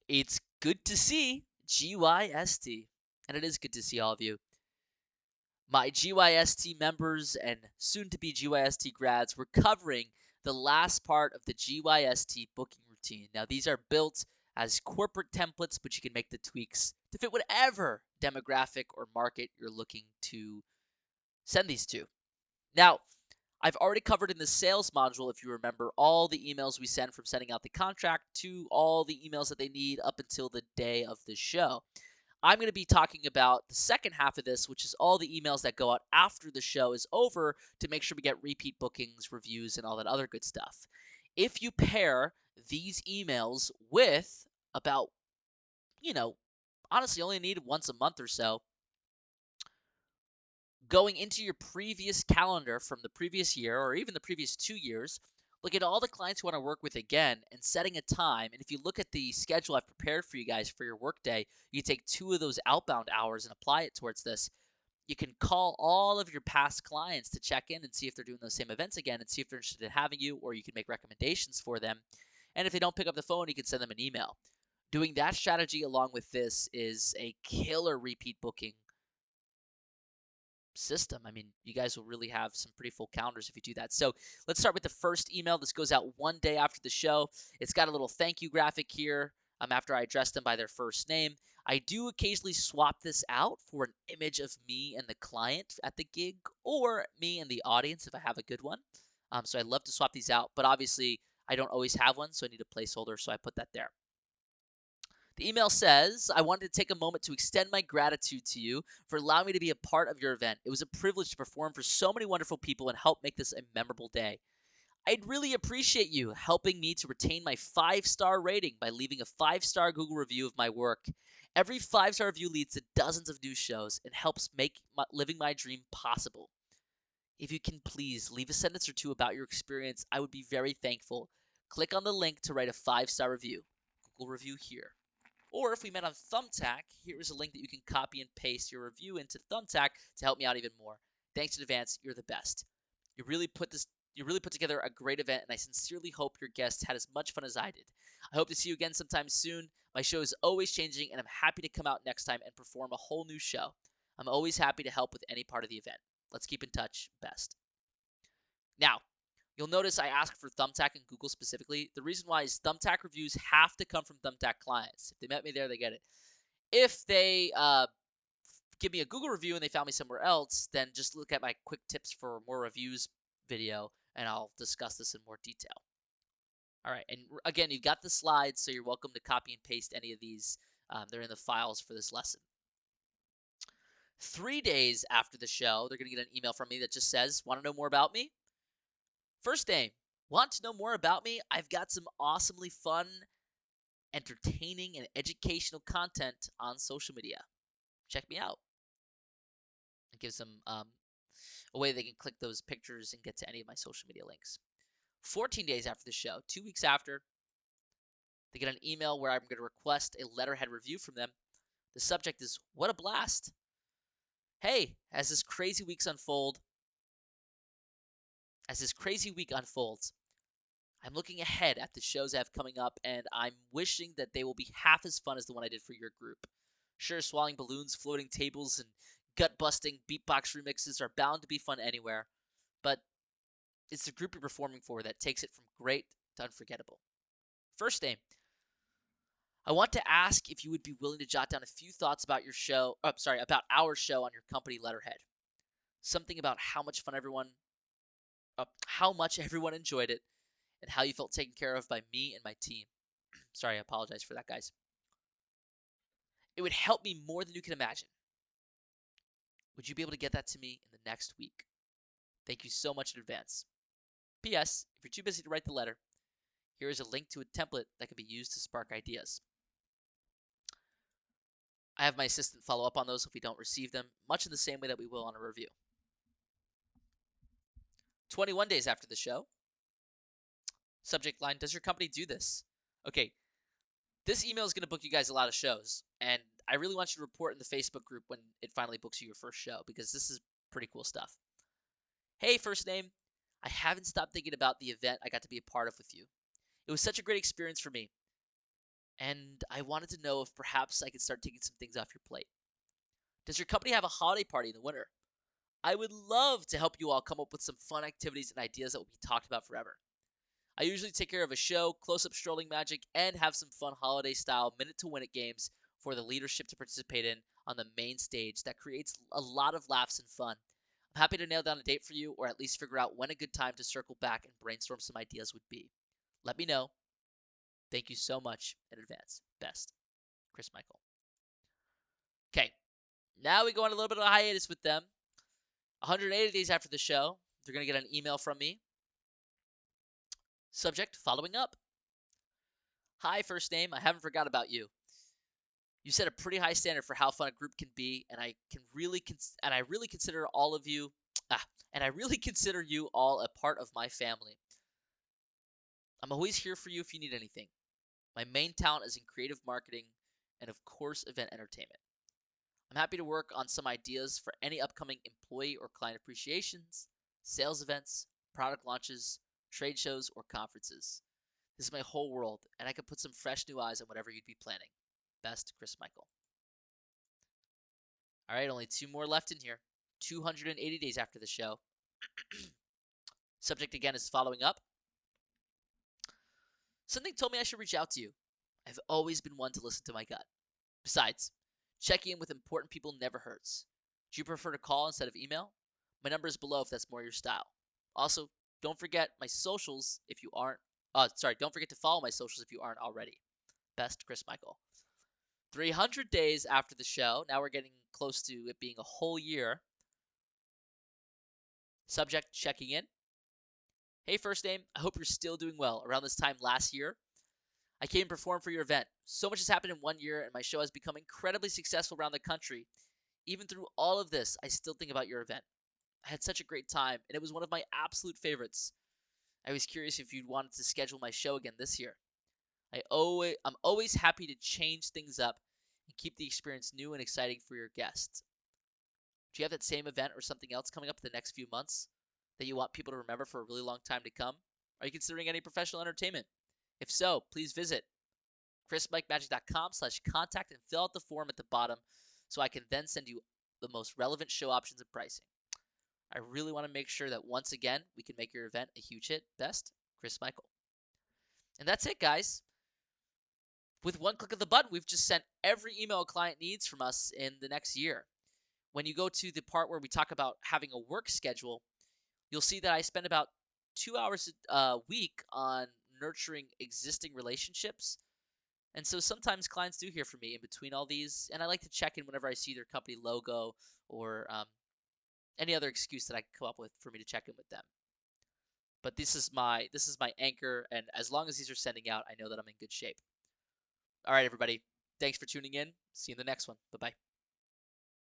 It's good to see GYST, and it is good to see all of you. My GYST members and soon to be GYST grads, we're covering the last part of the GYST booking routine. Now, these are built as corporate templates, but you can make the tweaks to fit whatever demographic or market you're looking to send these to. Now, I've already covered in the sales module, if you remember, all the emails we send from sending out the contract to all the emails that they need up until the day of the show. I'm going to be talking about the second half of this, which is all the emails that go out after the show is over to make sure we get repeat bookings, reviews, and all that other good stuff. If you pair these emails with about, honestly, only need once a month or so, going into your previous calendar from the previous year or even the previous 2 years, look at all the clients you want to work with again and setting a time. And if you look at the schedule I've prepared for you guys for your workday, you take 2 of those outbound hours and apply it towards this. You can call all of your past clients to check in and see if they're doing those same events again and see if they're interested in having you, or you can make recommendations for them. And if they don't pick up the phone, you can send them an email. Doing that strategy along with this is a killer repeat booking system. I mean, you guys will really have some pretty full calendars if you do that. So let's start with the first email. This goes out one day after the show. It's got a little thank you graphic here after I address them by their first name. I do occasionally swap this out for an image of me and the client at the gig or me and the audience if I have a good one. So I love to swap these out, but obviously I don't always have one, so I need a placeholder, so I put that there. The email says, I wanted to take a moment to extend my gratitude to you for allowing me to be a part of your event. It was a privilege to perform for so many wonderful people and help make this a memorable day. I'd really appreciate you helping me to retain my 5-star rating by leaving a 5-star Google review of my work. Every 5-star review leads to dozens of new shows and helps make living my dream possible. If you can please leave a sentence or two about your experience, I would be very thankful. Click on the link to write a 5-star review. Google review here. Or if we met on Thumbtack, here is a link that you can copy and paste your review into Thumbtack to help me out even more. Thanks in advance. You're the best. You really put together a great event, and I sincerely hope your guests had as much fun as I did. I hope to see you again sometime soon. My show is always changing, and I'm happy to come out next time and perform a whole new show. I'm always happy to help with any part of the event. Let's keep in touch. Best. Now, you'll notice I asked for Thumbtack and Google specifically. The reason why is Thumbtack reviews have to come from Thumbtack clients. If they met me there, they get it. If they give me a Google review and they found me somewhere else, then just look at my quick tips for more reviews video, and I'll discuss this in more detail. All right, and again, you've got the slides, so you're welcome to copy and paste any of these. They're in the files for this lesson. 3 days after the show, they're going to get an email from me that just says, want to know more about me? First name, want to know more about me? I've got some awesomely fun, entertaining, and educational content on social media. Check me out. It gives them a way they can click those pictures and get to any of my social media links. 14 days after the show, 2 weeks after, they get an email where I'm going to request a letterhead review from them. The subject is, what a blast. Hey, as this crazy week unfolds, I'm looking ahead at the shows I have coming up, and I'm wishing that they will be half as fun as the one I did for your group. Sure, swallowing balloons, floating tables, and gut-busting beatbox remixes are bound to be fun anywhere, but it's the group you're performing for that takes it from great to unforgettable. First name. I want to ask if you would be willing to jot down a few thoughts about about our show on your company letterhead. Something about how much everyone enjoyed it, and how you felt taken care of by me and my team. Sorry, I apologize for that, guys. It would help me more than you can imagine. Would you be able to get that to me in the next week? Thank you so much in advance. P.S. If you're too busy to write the letter, here is a link to a template that can be used to spark ideas. I have my assistant follow up on those if we don't receive them, much in the same way that we will on a review. 21 days after the show. Subject line, does your company do this? Okay, this email is going to book you guys a lot of shows, and I really want you to report in the Facebook group when it finally books you your first show, because this is pretty cool stuff. Hey, first name, I haven't stopped thinking about the event I got to be a part of with you. It was such a great experience for me, and I wanted to know if perhaps I could start taking some things off your plate. Does your company have a holiday party in the winter? I would love to help you all come up with some fun activities and ideas that will be talked about forever. I usually take care of a show, close up strolling magic, and have some fun holiday style minute to win it games for the leadership to participate in on the main stage that creates a lot of laughs and fun. I'm happy to nail down a date for you or at least figure out when a good time to circle back and brainstorm some ideas would be. Let me know. Thank you so much in advance. Best, Chris Michael. Okay, now we go on a little bit of a hiatus with them. 180 days after the show, they're going to get an email from me. Subject, following up. Hi, first name. I haven't forgot about you. You set a pretty high standard for how fun a group can be, and I really consider all of you and I really consider you all a part of my family. I'm always here for you if you need anything. My main talent is in creative marketing and of course event entertainment. I'm happy to work on some ideas for any upcoming employee or client appreciations, sales events, product launches, trade shows, or conferences. This is my whole world, and I could put some fresh new eyes on whatever you'd be planning. Best, Chris Michael. All right, only 2 more left in here. 280 days after the show. Subject again is following up. Something told me I should reach out to you. I've always been one to listen to my gut. Besides, checking in with important people never hurts. Do you prefer to call instead of email? My number is below if that's more your style. Also, don't forget my socials if you aren't. Don't forget to follow my socials if you aren't already. Best, Chris Michael. 300 days after the show. Now we're getting close to it being a whole year. Subject checking in. Hey, first name. I hope you're still doing well. Around this time last year, I came and performed for your event. So much has happened in 1 year, and my show has become incredibly successful around the country. Even through all of this, I still think about your event. I had such a great time, and it was one of my absolute favorites. I was curious if you'd wanted to schedule my show again this year. I'm always happy to change things up and keep the experience new and exciting for your guests. Do you have that same event or something else coming up in the next few months that you want people to remember for a really long time to come? Are you considering any professional entertainment? If so, please visit chrismikemagic.com/contact and fill out the form at the bottom so I can then send you the most relevant show options and pricing. I really want to make sure that once again, we can make your event a huge hit. Best, Chris Michael. And that's it, guys. With one click of the button, we've just sent every email a client needs from us in the next year. When you go to the part where we talk about having a work schedule, you'll see that I spend about 2 hours a week on nurturing existing relationships. And so sometimes clients do hear from me in between all these, and I like to check in whenever I see their company logo or any other excuse that I can come up with for me to check in with them. But this is my anchor, and as long as these are sending out, I know that I'm in good shape. All right, everybody. Thanks for tuning in. See you in the next one. Bye-bye.